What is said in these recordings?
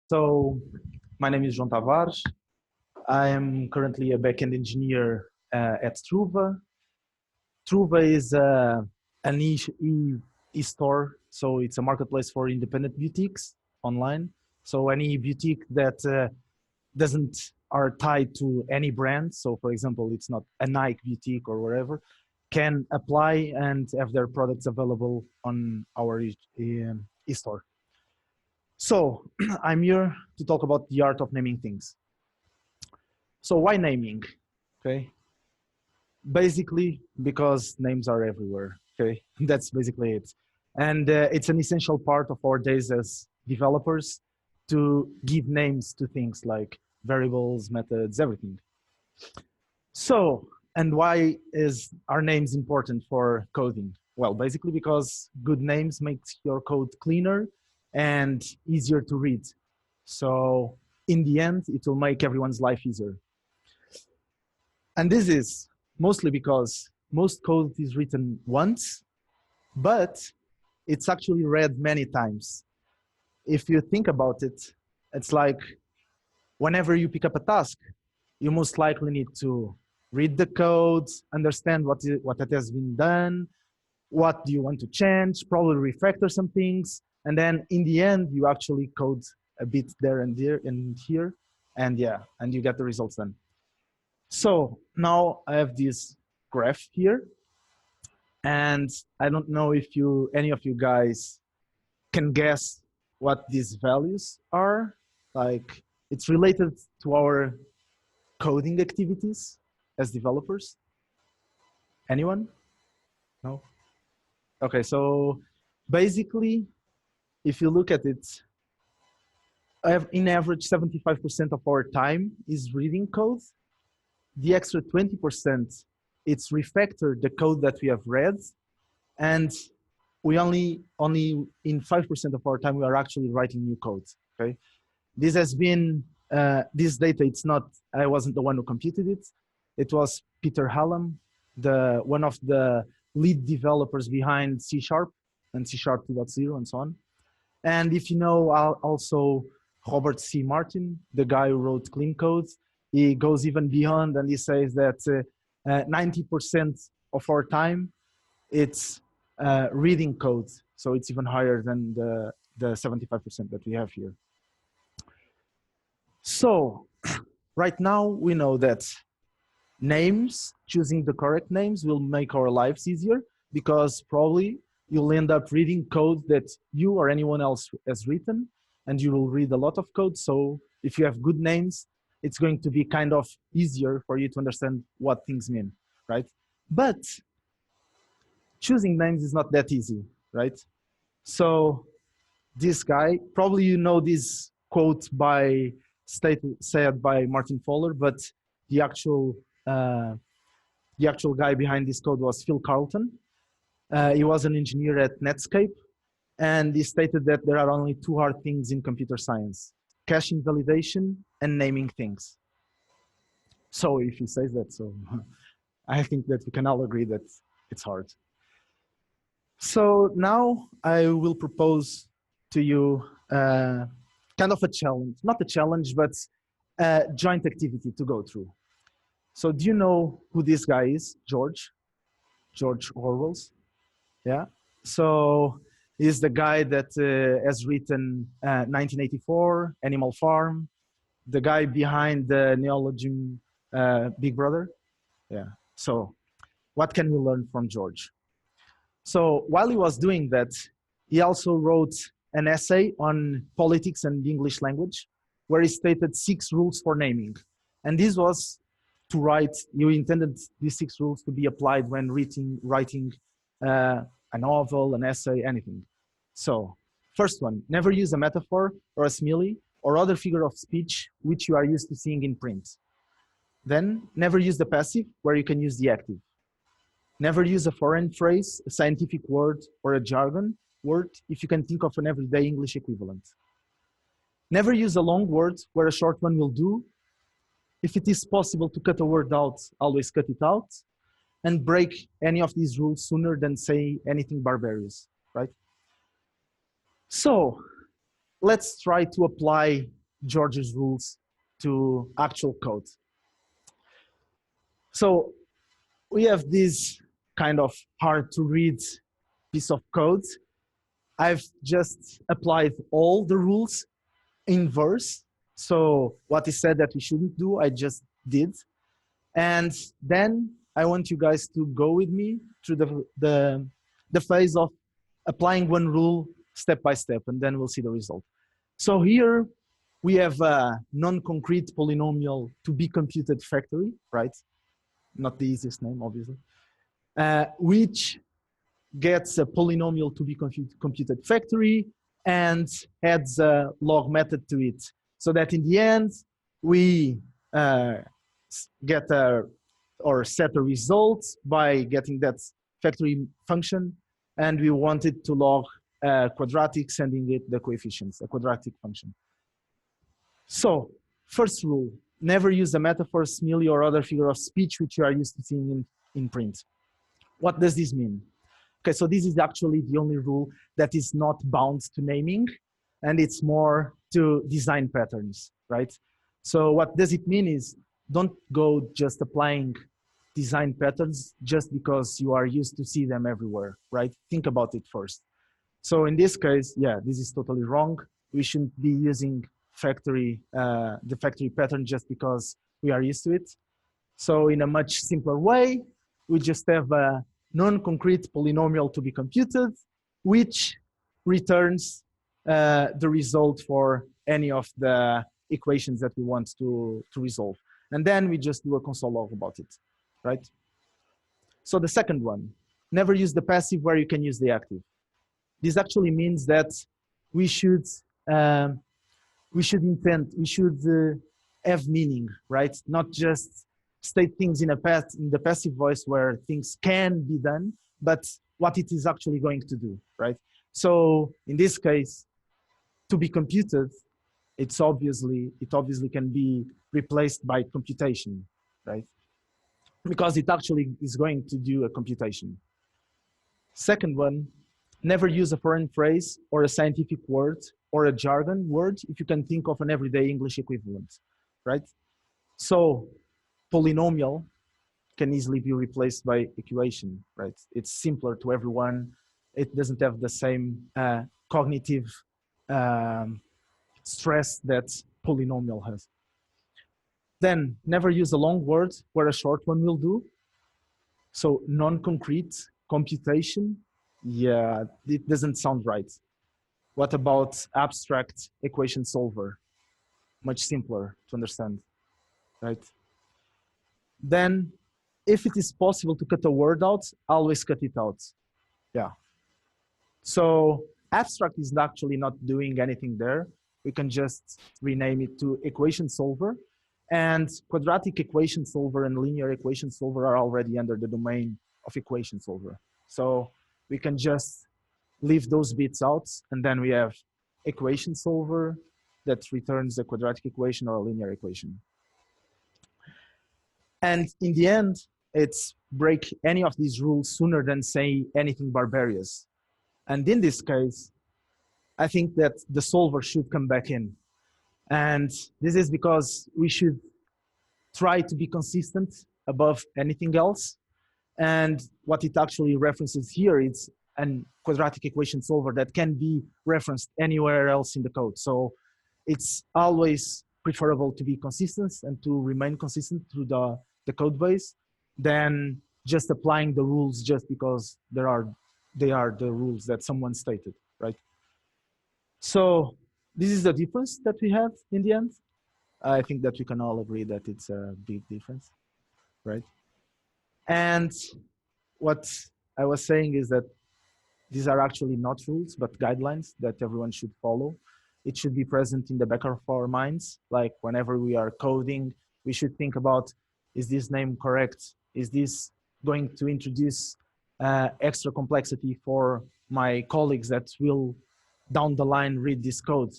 So my name is João Tavares. I am currently a backend engineer at Trouva. Trouva is a niche e-store, so it's a marketplace for independent boutiques online. So any boutique that doesn't are tied to any brand. So for example, it's not a Nike boutique or wherever, can apply and have their products available on our e-store. So I'm here to talk about the art of naming things. So why naming? Okay. Basically, because names are everywhere. Okay, that's basically it. And it's an essential part of our days as developers to give names to things like variables, methods, everything. So, and why is our names important for coding? Well, basically because good names makes your code cleaner and easier to read. So in the end, it will make everyone's life easier. And this is mostly because most code is written once, but it's actually read many times. If you think about it, it's like whenever you pick up a task, you most likely need to read the code, understand what has been done, what do you want to change, probably refactor some things, and then in the end, you actually code a bit there and there and here, and yeah, and you get the results then. So now I have this graph here, and I don't know if any of you guys can guess what these values are. Like, it's related to our coding activities as developers. Anyone? No? Okay, so basically, if you look at it, in average, 75% of our time is reading code. The extra 20%, it's refactor the code that we have read. And we only in 5% of our time, we are actually writing new code, okay? This has been, this data, I wasn't the one who computed it. It was Peter Hallam, one of the lead developers behind C# and C# 2.0 and so on. And if you know also Robert C. Martin, the guy who wrote Clean Code, he goes even beyond and he says that 90% of our time, it's reading code. So it's even higher than the 75% that we have here. So right now we know that choosing the correct names will make our lives easier because probably you'll end up reading code that you or anyone else has written, and you will read a lot of code. So if you have good names, it's going to be kind of easier for you to understand what things mean, right? But choosing names is not that easy, right? So this guy, probably you know this quote said by Martin Fowler, but the actual guy behind this code was Phil Carlton. He was an engineer at Netscape, and he stated that there are only two hard things in computer science: caching validation and naming things. So if he says that, so I think that we can all agree that it's hard. So now I will propose to you kind of a challenge, not a challenge, but a joint activity to go through. So do you know who this guy is? George Orwell. Yeah. So he's the guy that has written 1984, Animal Farm, the guy behind the neologism Big Brother. Yeah. So what can we learn from George? So while he was doing that, he also wrote an essay on politics and the English language, where he stated 6 rules for naming. And this was to write, you intended these 6 rules to be applied when writing a novel, an essay, anything. So first one, never use a metaphor or a simile or other figure of speech which you are used to seeing in print. Then never use the passive where you can use the active. Never use a foreign phrase, a scientific word, or a jargon word if you can think of an everyday English equivalent. Never use a long word where a short one will do. If it is possible to cut a word out, always cut it out. And break any of these rules sooner than say anything barbarous, right? So let's try to apply George's rules to actual code. So we have this kind of hard to read piece of code. I've just applied all the rules in verse. So what is said that we shouldn't do, I just did. And then I want you guys to go with me through the phase of applying one rule step by step, and then we'll see the result. So here we have a non-concrete polynomial to be computed factory, right? Not the easiest name, obviously, which gets a polynomial to be computed factory and adds a log method to it, so that in the end we get or set a result by getting that factory function, and we want it to log quadratic, sending it the coefficients, a quadratic function. So first rule, never use a metaphor, simile, or other figure of speech which you are used to seeing in print. What does this mean? Okay, so this is actually the only rule that is not bound to naming, and it's more to design patterns, right? So what does it mean is, don't go just applying design patterns just because you are used to see them everywhere, right? Think about it first. So in this case, yeah, this is totally wrong. We shouldn't be using the factory pattern just because we are used to it. So in a much simpler way, we just have a non-concrete polynomial to be computed, which returns the result for any of the equations that we want to resolve. And then we just do a console log about it, right? So the second one, never use the passive where you can use the active. This actually means that we should have meaning, right? Not just state things in the passive voice where things can be done, but what it is actually going to do, right? So in this case, to be computed, it obviously can be replaced by computation, right? Because it actually is going to do a computation. Second one, never use a foreign phrase or a scientific word or a jargon word if you can think of an everyday English equivalent, right? So polynomial can easily be replaced by equation, right? It's simpler to everyone. It doesn't have the same cognitive stress that polynomial has. Then never use a long word where a short one will do. So non-concrete computation, yeah, it doesn't sound right. What about abstract equation solver? Much simpler to understand, right? Then if it is possible to cut a word out, always cut it out. Yeah. So abstract is actually not doing anything there. We can just rename it to equation solver, and quadratic equation solver and linear equation solver are already under the domain of equation solver. So we can just leave those bits out, and then we have equation solver that returns a quadratic equation or a linear equation. And in the end, it's break any of these rules sooner than say anything barbarous. And in this case, I think that the solver should come back in. And this is because we should try to be consistent above anything else. And what it actually references here is a quadratic equation solver that can be referenced anywhere else in the code. So it's always preferable to be consistent and to remain consistent through the code base than just applying the rules just because they are the rules that someone stated, right? So this is the difference that we have in the end. I think that we can all agree that it's a big difference, right? And what I was saying is that these are actually not rules, but guidelines that everyone should follow. It should be present in the back of our minds. Like whenever we are coding, we should think about, is this name correct? Is this going to introduce extra complexity for my colleagues that will down the line read this code?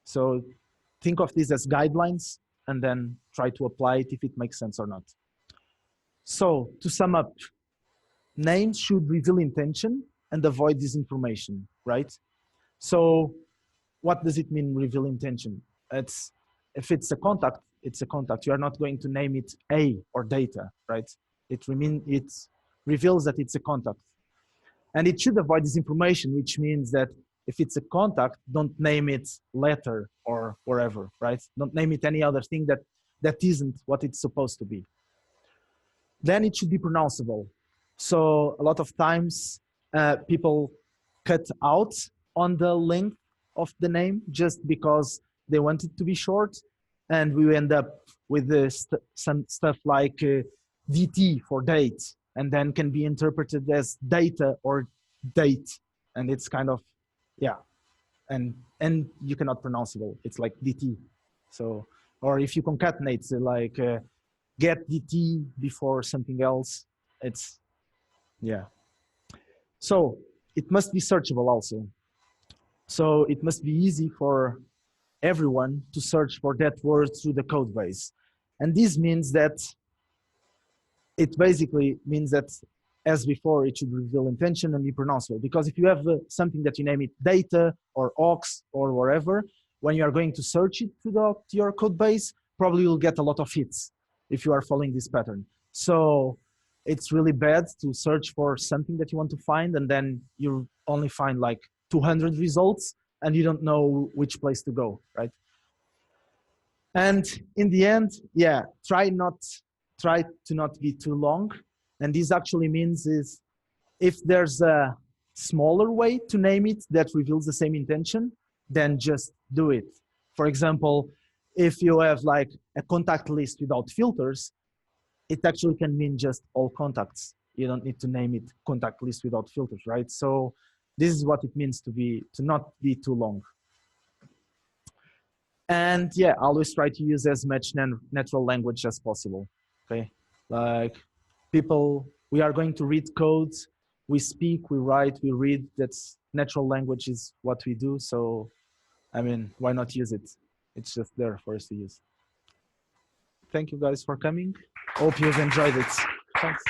So think of this as guidelines and then try to apply it if it makes sense or not. So to sum up, names should reveal intention and avoid disinformation, right? So what does it mean, reveal intention? It's, if it's a contact, it's a contact. You are not going to name it A or data, right? It reveals that it's a contact. And it should avoid this information, which means that if it's a contact, don't name it letter or wherever, right? Don't name it any other thing that isn't what it's supposed to be. Then it should be pronounceable. So a lot of times people cut out on the length of the name just because they want it to be short. And we end up with some stuff like DT for date, and then can be interpreted as data or date. And it's kind of, yeah. And you cannot pronounceable. It's like DT. So, or if you concatenate like get DT before something else, it's, yeah. So it must be searchable also. So it must be easy for everyone to search for that word through the code base. And this means that it basically means that, as before, it should reveal intention and be pronounceable. Because if you have something that you name it data or aux or wherever, when you are going to search it to your code base, probably you'll get a lot of hits if you are following this pattern. So it's really bad to search for something that you want to find, and then you only find like 200 results and you don't know which place to go, right? And in the end, yeah, try to not be too long. And this actually means is if there's a smaller way to name it that reveals the same intention, then just do it. For example, if you have like a contact list without filters, it actually can mean just all contacts. You don't need to name it contact list without filters, right? So this is what it means to not be too long. And yeah, always try to use as much natural language as possible, okay? Like we are going to read codes, we speak, we write, we read, that's natural language is what we do. So, I mean, why not use it? It's just there for us to use. Thank you guys for coming. Hope you've enjoyed it. Thanks.